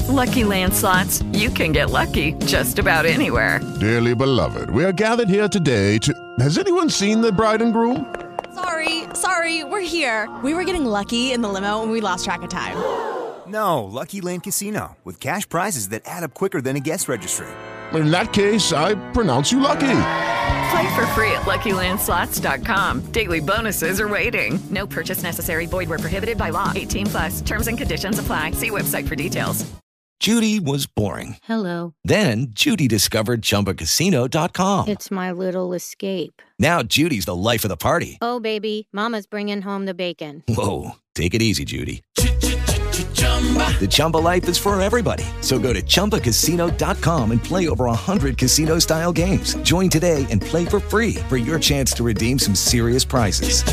Lucky Land Slots, you can get lucky just about anywhere. Dearly beloved, we are gathered here today to... Has anyone seen the bride and groom? Sorry, we're here. We were getting lucky in the limo and we lost track of time. No, Lucky Land Casino, with cash prizes that add up quicker than a guest registry. In that case, I pronounce you lucky. Play for free at LuckyLandSlots.com. Daily bonuses are waiting. No purchase necessary. Void where prohibited by law. 18+. Terms and conditions apply. See website for details. Judy was boring. Hello. Then Judy discovered ChumbaCasino.com. It's my little escape. Now Judy's the life of the party. Oh, baby, mama's bringing home the bacon. Whoa, take it easy, Judy. The Chumba life is for everybody. So go to ChumbaCasino.com and play over 100 casino-style games. Join today and play for free for your chance to redeem some serious prizes.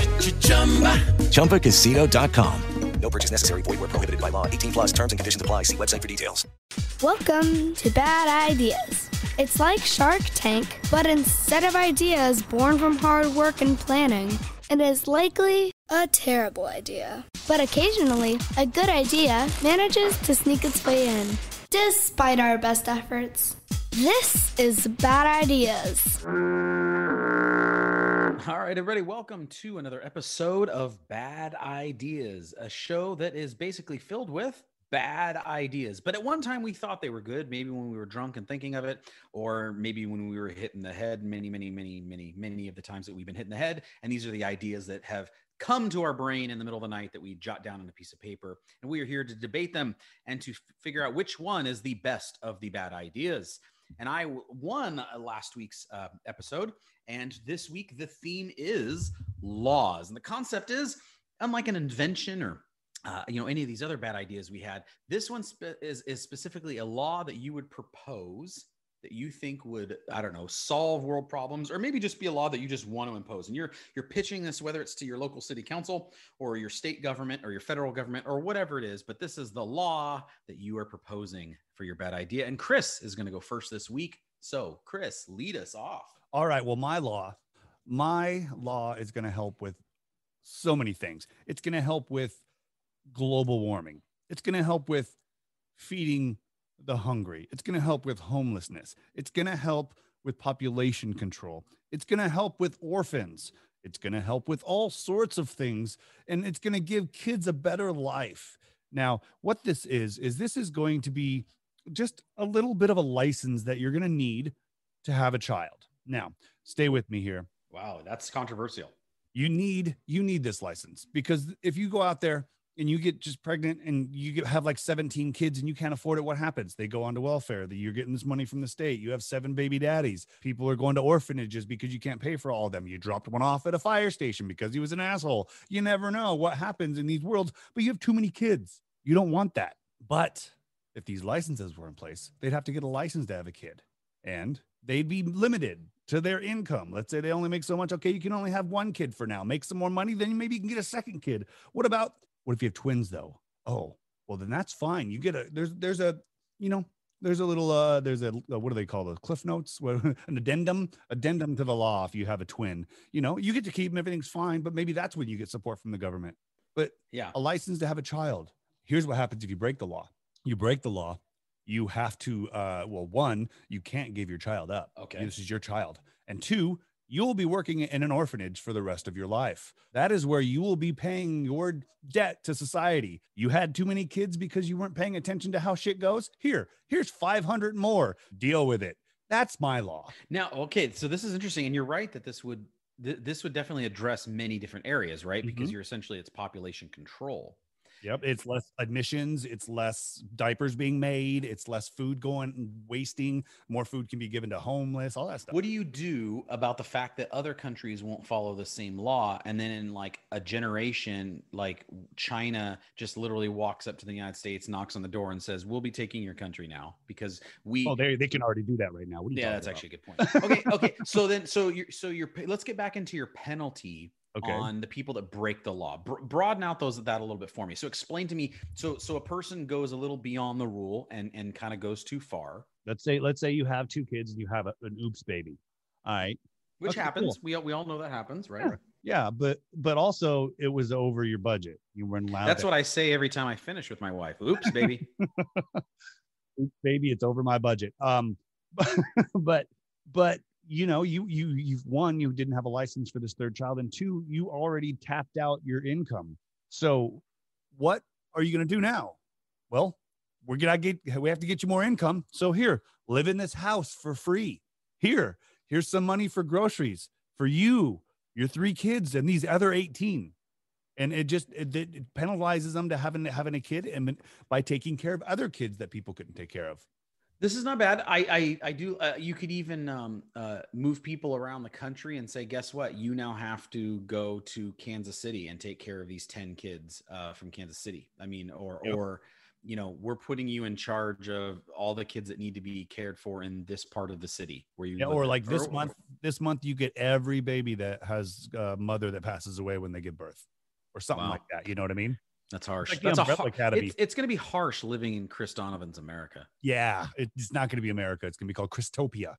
ChumbaCasino.com. No purchase necessary. Void where prohibited by law. 18+. Terms and conditions apply. See website for details. Welcome to Bad Ideas. It's like Shark Tank, but instead of ideas born from hard work and planning, it is likely a terrible idea. But occasionally, a good idea manages to sneak its way in, despite our best efforts. This is Bad Ideas. All right, everybody, welcome to another episode of Bad Ideas, a show that is basically filled with bad ideas. But at one time we thought they were good, maybe when we were drunk and thinking of it, or maybe when we were hitting the head many of the times that we've been hitting the head. And these are the ideas that have come to our brain in the middle of the night that we jot down on a piece of paper. And we are here to debate them and to figure out which one is the best of the bad ideas. And I won last week's episode. And this week, the theme is laws. And the concept is, unlike an invention or any of these other bad ideas we had, this one is specifically a law that you would propose that you think would, solve world problems, or maybe just be a law that you just want to impose. And you're pitching this, whether it's to your local city council or your state government or your federal government or whatever it is, but this is the law that you are proposing for your bad idea. And Chris is going to go first this week. So Chris, lead us off. All right. Well, my law is going to help with so many things. It's going to help with global warming. It's going to help with feeding the hungry. It's going to help with homelessness. It's going to help with population control. It's going to help with orphans. It's going to help with all sorts of things. And it's going to give kids a better life. Now, what this is this is going to be just a little bit of a license that you're going to need to have a child. Now, stay with me here. Wow, that's controversial. You need this license, because if you go out there and you get just pregnant and you have like 17 kids and you can't afford it, what happens? They go on to welfare. You're getting this money from the state. You have 7 baby daddies. People are going to orphanages because you can't pay for all of them. You dropped one off at a fire station because he was an asshole. You never know what happens in these worlds, but you have too many kids. You don't want that. But if these licenses were in place, they'd have to get a license to have a kid, and they'd be limited to their income. Let's say they only make so much. Okay, you can only have 1 kid for now. Make some more money, then maybe you can get a second kid. What if you have twins though? Oh, well then that's fine. You get there's a what do they call those? Cliff notes? An addendum to the law. If you have a twin, you get to keep them. Everything's fine, but maybe that's when you get support from the government. But yeah, a license to have a child. Here's what happens if you break the law. You break the law. You have to, one, you can't give your child up. Okay. This is your child. And 2, you'll be working in an orphanage for the rest of your life. That is where you will be paying your debt to society. You had too many kids because you weren't paying attention to how shit goes. Here's 500 more. Deal with it. That's my law. Now, okay, so this is interesting. And you're right that this would definitely address many different areas, right? Because it's population control. Yep. It's less admissions. It's less diapers being made. It's less food going and wasting. More food can be given to homeless, all that stuff. What do you do about the fact that other countries won't follow the same law? And then in like a generation, like China just literally walks up to the United States, knocks on the door and says, we'll be taking your country now because we. Oh, they can already do that right now. Yeah, that's actually a good point. Okay. So let's get back into your penalty. Okay. On the people that break the law. Broaden out that a little bit for me. So explain to me. So a person goes a little beyond the rule and kind of goes too far. Let's say you have 2 kids and you have an oops baby. All right. Which happens. Cool. We all know that happens, right? Yeah, but also it was over your budget. You weren't allowed. That's what I say every time I finish with my wife. Oops, baby. Oops, baby, it's over my budget. But you've one, you didn't have a license for this third child, and two, you already tapped out your income. So what are you going to do now? Well, we have to get you more income. So here, live in this house for free. Here's some money for groceries for you, your 3 kids, and these other 18. And it penalizes them to having a kid, and by taking care of other kids that people couldn't take care of. This is not bad. I do. You could even move people around the country and say, guess what? You now have to go to Kansas City and take care of these 10 kids from Kansas City. I mean, or we're putting you in charge of all the kids that need to be cared for in this part of the city where you. Or like this month you get every baby that has a mother that passes away when they give birth, or something like that. You know what I mean? That's harsh. Like That's Academy. It's going to be harsh living in Chris Donovan's America. Yeah, it's not going to be America. It's going to be called Christopia.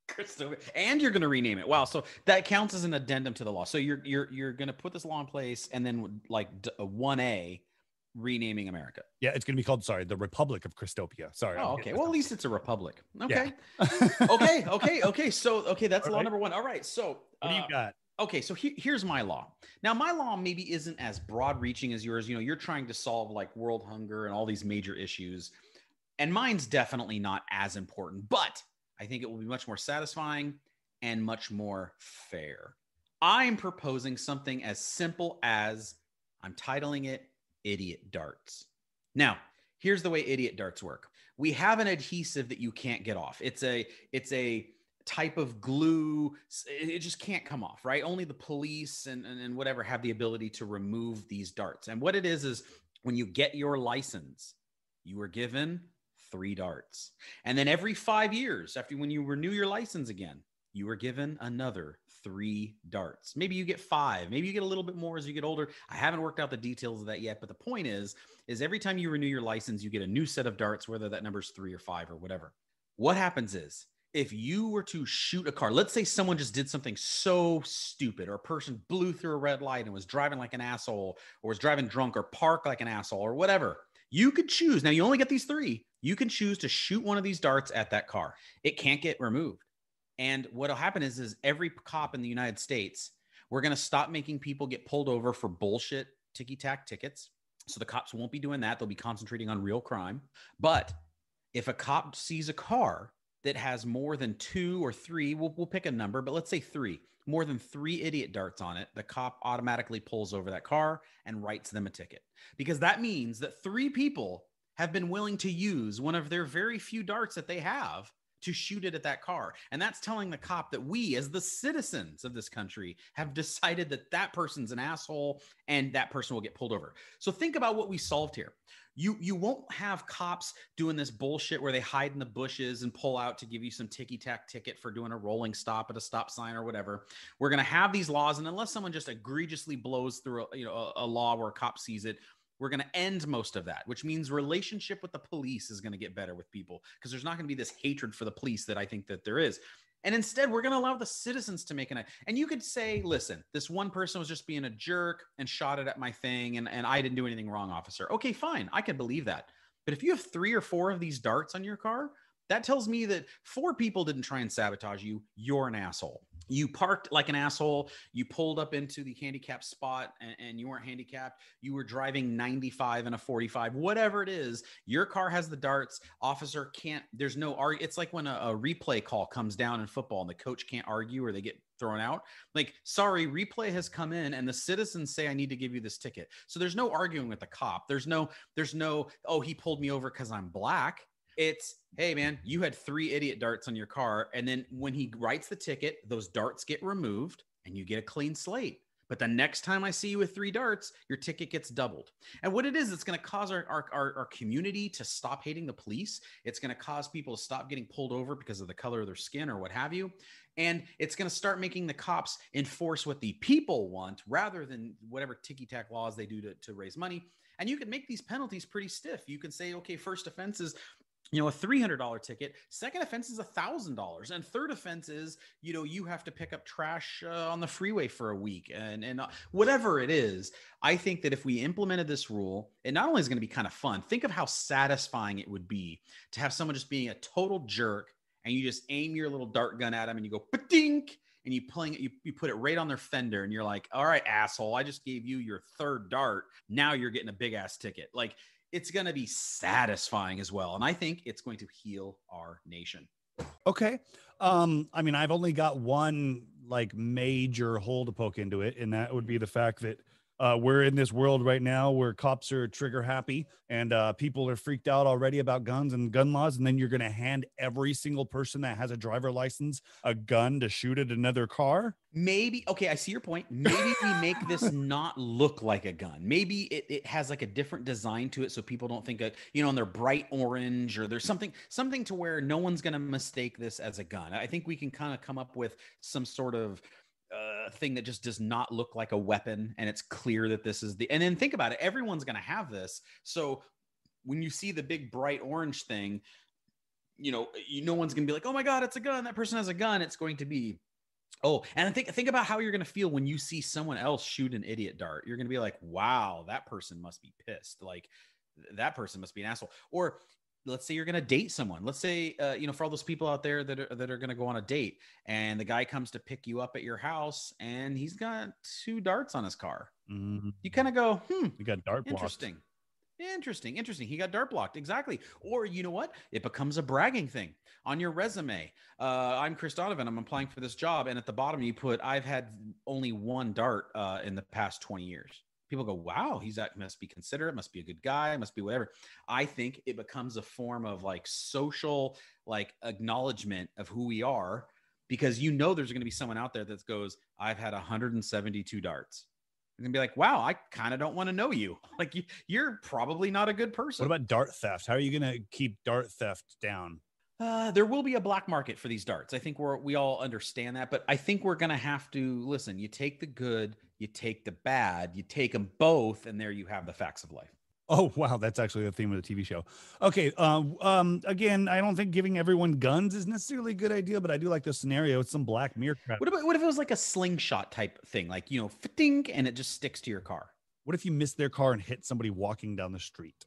And you're going to rename it. Wow. So that counts as an addendum to the law. So you're going to put this law in place, and then like 1A, renaming America. Yeah, it's going to be called, the Republic of Christopia. Sorry. Oh, okay. Well, at least it's a republic. Okay. Yeah. Okay. So, that's law number 1. All right. So what do you got? Okay, so here's my law. Now, my law maybe isn't as broad-reaching as yours. You're trying to solve like world hunger and all these major issues, and mine's definitely not as important. But I think it will be much more satisfying and much more fair. I'm proposing something as simple as I'm titling it "Idiot Darts." Now, here's the way idiot darts work. We have an adhesive that you can't get off. It's a type of glue. It just can't come off, right? Only the police and whatever have the ability to remove these darts. And what it is when you get your license, you are given 3 darts. And then every 5 years, when you renew your license again, you are given another 3 darts. Maybe you get 5, maybe you get a little bit more as you get older. I haven't worked out the details of that yet, but the point is every time you renew your license, you get a new set of darts, whether that number is 3 or 5 or whatever. What happens is, if you were to shoot a car, let's say someone just did something so stupid, or a person blew through a red light and was driving like an asshole, or was driving drunk, or parked like an asshole, or whatever, you could choose. Now, you only get these 3. You can choose to shoot one of these darts at that car. It can't get removed. And what'll happen is every cop in the United States, we're going to stop making people get pulled over for bullshit ticky-tack tickets. So the cops won't be doing that. They'll be concentrating on real crime. But if a cop sees a car that has more than 2 or 3, we'll pick a number, but let's say 3, more than 3 idiot darts on it, the cop automatically pulls over that car and writes them a ticket. Because that means that 3 people have been willing to use one of their very few darts that they have to shoot it at that car. And that's telling the cop that we, as the citizens of this country, have decided that that person's an asshole and that person will get pulled over. So think about what we solved here. You won't have cops doing this bullshit where they hide in the bushes and pull out to give you some ticky-tack ticket for doing a rolling stop at a stop sign or whatever. We're going to have these laws, and unless someone just egregiously blows through a law where a cop sees it, we're going to end most of that, which means relationship with the police is going to get better with people, because there's not going to be this hatred for the police that I think that there is. And instead, we're going to allow the citizens to make and you could say, listen, this one person was just being a jerk and shot it at my thing, and I didn't do anything wrong, officer. Okay, fine. I can believe that. But if you have 3 or 4 of these darts on your car, that tells me that 4 people didn't try and sabotage you. You're an asshole. You parked like an asshole. You pulled up into the handicapped spot and you weren't handicapped. You were driving 95 and a 45, whatever it is. Your car has the darts. Officer can't, there's no argue. It's like when a replay call comes down in football and the coach can't argue or they get thrown out. Like, sorry, replay has come in and the citizens say, I need to give you this ticket. So there's no arguing with the cop. There's no, oh, he pulled me over because I'm black. It's, hey, man, you had 3 idiot darts on your car. And then when he writes the ticket, those darts get removed and you get a clean slate. But the next time I see you with 3 darts, your ticket gets doubled. And what it is, it's going to cause our community to stop hating the police. It's going to cause people to stop getting pulled over because of the color of their skin or what have you. And it's going to start making the cops enforce what the people want rather than whatever ticky-tack laws they do to raise money. And you can make these penalties pretty stiff. You can say, okay, first offense is a $300 ticket. Second offense is $1,000, and third offense is, you have to pick up trash on the freeway for a week, and whatever it is. I think that if we implemented this rule, it not only is going to be kind of fun. Think of how satisfying it would be to have someone just being a total jerk, and you just aim your little dart gun at them, and you go pa-dink, and you put it right on their fender, and you're like, all right, asshole, I just gave you your third dart. Now you're getting a big ass ticket. Like, it's going to be satisfying as well. And I think it's going to heal our nation. Okay. I mean, I've only got one like major hole to poke into it. And that would be the fact that we're in this world right now where cops are trigger happy and people are freaked out already about guns and gun laws. And then you're going to hand every single person that has a driver license a gun to shoot at another car. Maybe. Okay. I see your point. Maybe we make this not look like a gun. Maybe it has like a different design to it. So people don't think, and they're bright orange, or there's something to where no one's going to mistake this as a gun. I think we can kind of come up with some sort of thing that just does not look like a weapon, and it's clear that this is and then think about it, everyone's going to have this. So when you see the big bright orange thing, no one's going to be like, oh my God, it's a gun, that person has a gun. It's going to be, and think about how you're going to feel when you see someone else shoot an idiot dart. You're going to be like, wow, that person must be pissed. Like, that person must be an asshole. Or let's say you're going to date someone. Let's say, for all those people out there that are going to go on a date, and the guy comes to pick you up at your house, and he's got 2 darts on his car. Mm-hmm. You kind of go, you got dart blocked. Interesting. He got dart blocked. Exactly. Or you know what? It becomes a bragging thing on your resume. I'm Chris Donovan. I'm applying for this job. And at the bottom you put, I've had only 1 dart in the past 20 years. People go, wow, must be considerate, must be a good guy, must be whatever. I think it becomes a form of like social, like acknowledgement of who we are, because there's going to be someone out there that goes, I've had 172 darts. You're gonna be like, wow, I kind of don't want to know you. Like, you're probably not a good person. What about dart theft? How are you going to keep dart theft down? There will be a black market for these darts. I think we all understand that, but I think we're going to have to listen. You take the good, you take the bad, you take them both, and there you have the facts of life. Oh, wow. That's actually the theme of the TV show. Okay. Again, I don't think giving everyone guns is necessarily a good idea, but I do like this scenario. It's some Black Mirror crap. What if it was like a slingshot type thing? Like, fitting, and it just sticks to your car. What if you miss their car and hit somebody walking down the street?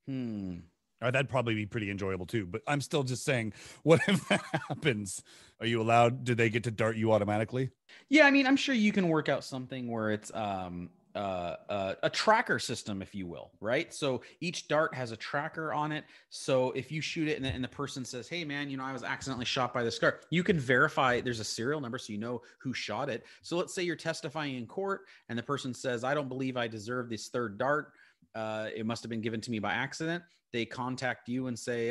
That'd probably be pretty enjoyable too, but I'm still just saying, what if that happens? Are you allowed? Do they get to dart you automatically? Yeah. I mean, I'm sure you can work out something where it's, a tracker system, if you will, right? So each dart has a tracker on it. So if you shoot it and the person says, hey man, I was accidentally shot by this car, you can verify there's a serial number, so you know who shot it. So let's say you're testifying in court and the person says, I don't believe I deserve this third dart. It must have been given to me by accident. They contact you and say,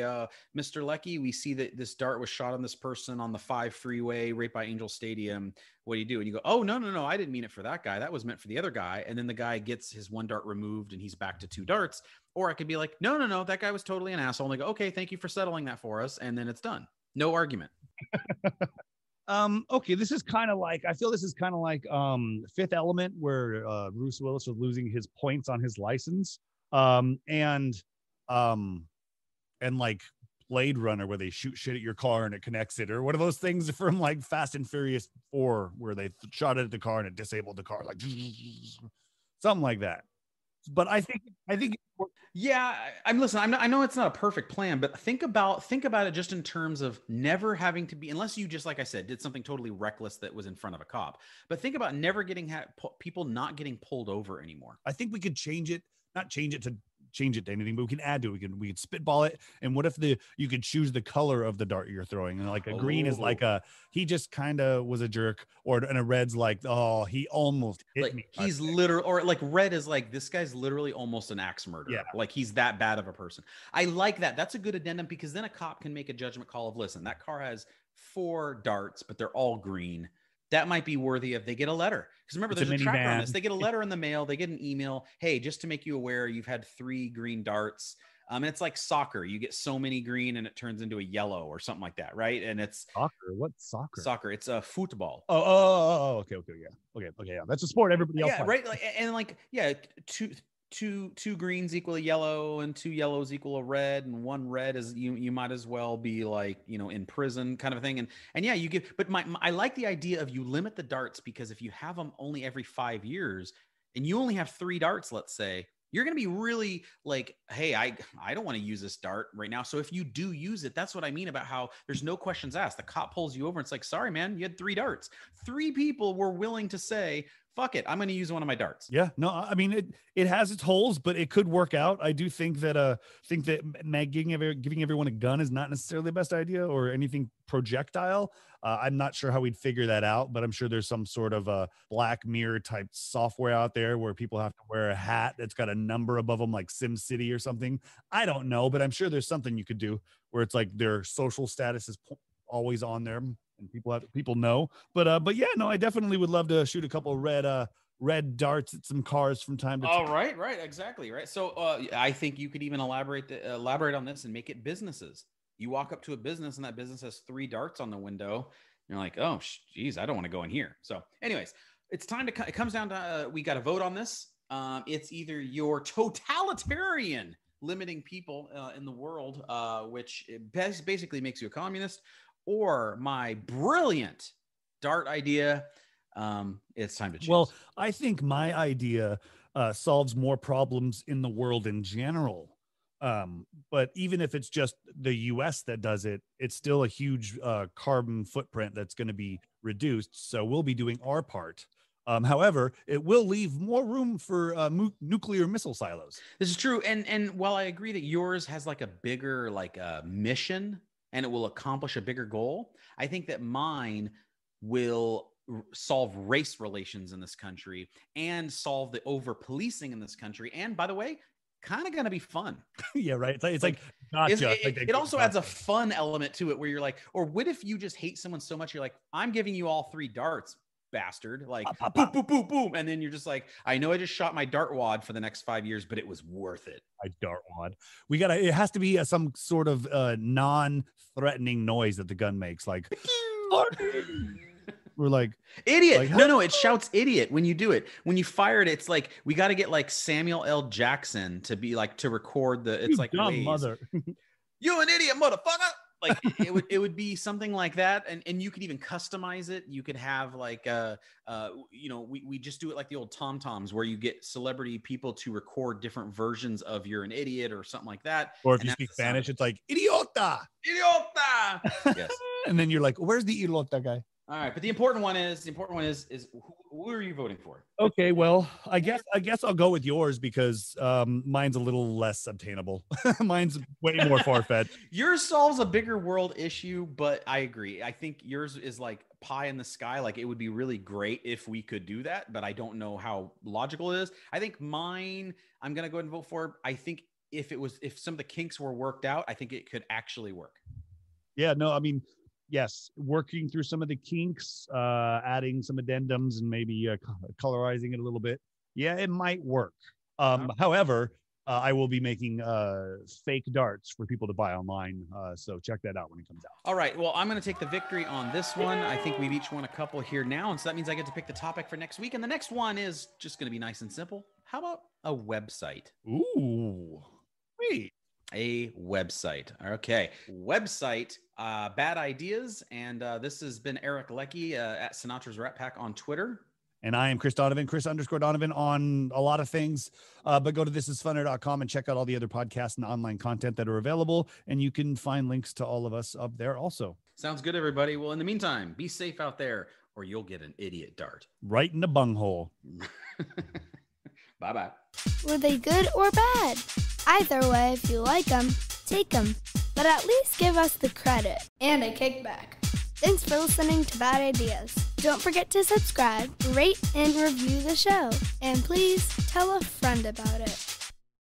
Mr. Leckie, we see that this dart was shot on this person on the 5 freeway right by Angel Stadium. What do you do? And you go, oh, no, I didn't mean it for that guy. That was meant for the other guy. And then the guy gets his 1 dart removed and he's back to 2 darts. Or I could be like, no, that guy was totally an asshole. And they go, okay, thank you for settling that for us. And then it's done. No argument. Okay, this is kind of like, I feel this is kind of like Fifth Element, where Bruce Willis was losing his points on his license. And like Blade Runner, where they shoot shit at your car and it connects it, or one of those things from like Fast and Furious 4, where they shot it at the car and it disabled the car, like something like that. But I think yeah, I know it's not a perfect plan, but think about it just in terms of never having to be, unless you just, like I said, did something totally reckless that was in front of a cop. But think about never people not getting pulled over anymore. I think we could not change it to anything, but we can add to it. We could spitball it. And what if you could choose the color of the dart you're throwing? And like a green is like he just kind of was a jerk, and a red's like, oh, he almost hit me. He's literally, or like red is like, this guy's literally almost an axe murderer. Yeah. Like he's that bad of a person. I like that. That's a good addendum, because then a cop can make a judgment call of, listen, that car has 4 darts, but they're all green. That might be worthy of, they get a letter. Because remember, there's a tracker on this. They get a letter in the mail. They get an email. Hey, just to make you aware, you've had 3 green darts. And it's like soccer. You get so many green and it turns into a yellow or something like that, right? And it's soccer. What's soccer? Soccer. It's a football. Oh, okay, yeah. Okay, yeah. That's a sport everybody else. Yeah, right. And two greens equal a yellow and two yellows equal a red, and one red is you might as well be like, in prison kind of a thing. And yeah, you give, but I like the idea of you limit the darts, because if you have them only every 5 years and you only have 3 darts, let's say, you're going to be really like, hey, I don't want to use this dart right now. So if you do use it, that's what I mean about how there's no questions asked. The cop pulls you over and it's like, sorry, man, you had 3 darts. 3 people were willing to say, fuck it, I'm going to use one of my darts. Yeah, no, I mean, it has its holes, but it could work out. I do think that giving everyone a gun is not necessarily the best idea, or anything projectile. I'm not sure how we'd figure that out, but I'm sure there's some sort of a Black Mirror type software out there where people have to wear a hat that's got a number above them, like SimCity or something. I don't know, but I'm sure there's something you could do where it's like their social status is always on there, and people know. But yeah, no, I definitely would love to shoot a couple of red darts at some cars from time to time. Oh, right, exactly, right. So I think you could even elaborate on this and make it businesses. You walk up to a business and that business has 3 darts on the window. You're like, oh, geez, I don't want to go in here. So anyways, it's time to, it comes down to, we got to vote on this. It's either your totalitarian limiting people in the world, which basically makes you a communist, or my brilliant dart idea. It's time to choose. Well, I think my idea solves more problems in the world in general. But even if it's just the US that does it, it's still a huge carbon footprint that's going to be reduced. So we'll be doing our part. However, it will leave more room for nuclear missile silos. This is true. And while I agree that yours has like a bigger mission and it will accomplish a bigger goal, I think that mine will solve race relations in this country and solve the over-policing in this country. And by the way, kind of going to be fun. Yeah, right. It's like gotcha. It also adds a fun element to it where you're like, or what if you just hate someone so much, you're like, I'm giving you all 3 darts, bastard. Like, boom, boom, boom, boom. And then you're just like, I know I just shot my dart wad for the next 5 years, but it was worth it. My dart wad. It has to be some sort of non-threatening noise that the gun makes. Like, we're like, idiot. Like, no, it shouts idiot when you do it. When you fire it, it's like, we got to get like Samuel L. Jackson to be like, to record the, it's like, dumb mother. You an idiot, motherfucker. Like it would be something like that. And you could even customize it. You could have like, we just do it like the old TomToms where you get celebrity people to record different versions of you're an idiot or something like that. Or if you speak Spanish, it's like, idiota. Yes. And then you're like, where's the idiota guy? All right, but the important one is who are you voting for? Okay, well, I guess I'll go with yours because mine's a little less obtainable. Mine's way more far-fetched. Yours solves a bigger world issue, but I agree. I think yours is like pie in the sky. Like it would be really great if we could do that, but I don't know how logical it is. I think mine, I'm gonna go ahead and vote for. I think if some of the kinks were worked out, I think it could actually work. Yeah, no, I mean, yes, working through some of the kinks, adding some addendums and maybe colorizing it a little bit. Yeah, it might work. However, I will be making fake darts for people to buy online. So check that out when it comes out. All right. Well, I'm going to take the victory on this one. I think we've each won a couple here now. And so that means I get to pick the topic for next week. And the next one is just going to be nice and simple. How about a website? Ooh, wait. A website. Okay. Website, Bad Ideas. And this has been Eric Leckie at Sinatra's Rat Pack on Twitter. And I am Chris Donovan, Chris_Donovan on a lot of things. But go to thisisfunner.com and check out all the other podcasts and online content that are available. And you can find links to all of us up there also. Sounds good, everybody. Well, in the meantime, be safe out there or you'll get an idiot dart. Right in the bunghole. Bye-bye. Were they good or bad? Either way, if you like them, take them. But at least give us the credit and a kickback. Thanks for listening to Bad Ideas. Don't forget to subscribe, rate, and review the show. And please tell a friend about it.